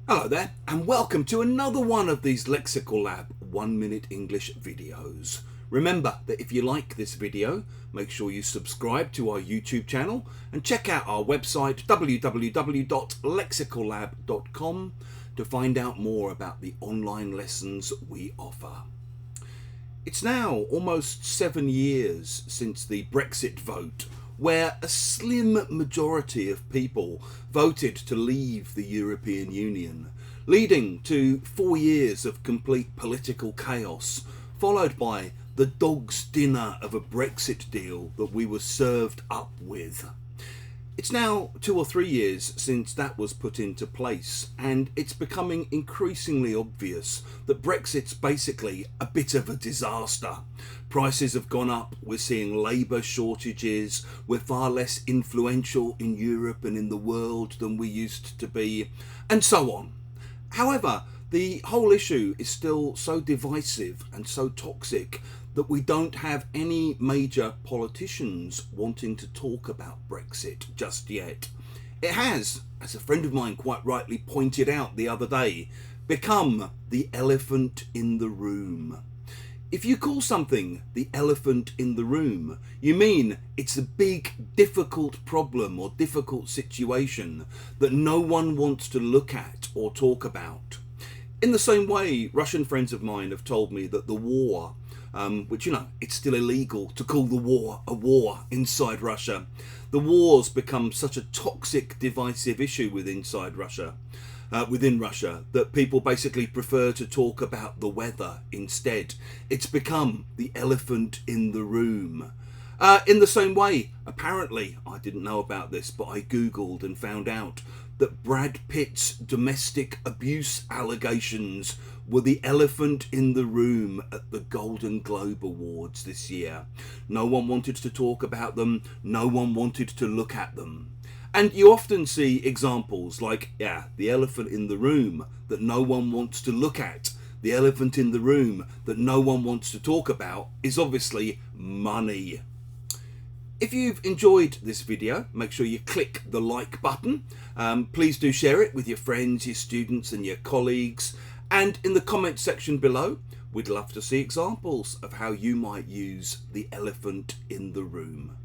Hello there, and welcome to another one of these Lexical Lab 1 Minute English videos. Remember that if you like this video, make sure you subscribe to our YouTube channel and check out our website www.lexicallab.com to find out more about the online lessons we offer. It's now almost 7 years since the Brexit vote, where a slim majority of people voted to leave the European Union, leading to 4 years of complete political chaos, followed by the dog's dinner of a Brexit deal that we were served up with. It's now 2 or 3 years since that was put into place, and it's becoming increasingly obvious that Brexit's basically a bit of a disaster. Prices have gone up, we're seeing labour shortages, we're far less influential in Europe and in the world than we used to be, and so on. However, the whole issue is still so divisive and so toxic that we don't have any major politicians wanting to talk about Brexit just yet. It has, as a friend of mine quite rightly pointed out the other day, become the elephant in the room. If you call something the elephant in the room, you mean it's a big, difficult problem or difficult situation that no one wants to look at or talk about. In the same way, Russian friends of mine have told me that the war, which, it's still illegal to call the war a war inside Russia. The war's become such a toxic, divisive issue within Russia, that people basically prefer to talk about the weather instead. It's become the elephant in the room. In the same way, apparently, I didn't know about this, but I googled and found out that Brad Pitt's domestic abuse allegations were the elephant in the room at the Golden Globe Awards this year. No one wanted to talk about them, no one wanted to look at them. And you often see examples like, the elephant in the room that no one wants to look at. The elephant in the room that no one wants to talk about is obviously money. If you've enjoyed this video, make sure you click the like button. Please do share it with your friends, your students and your colleagues. And in the comment section below, we'd love to see examples of how you might use the elephant in the room.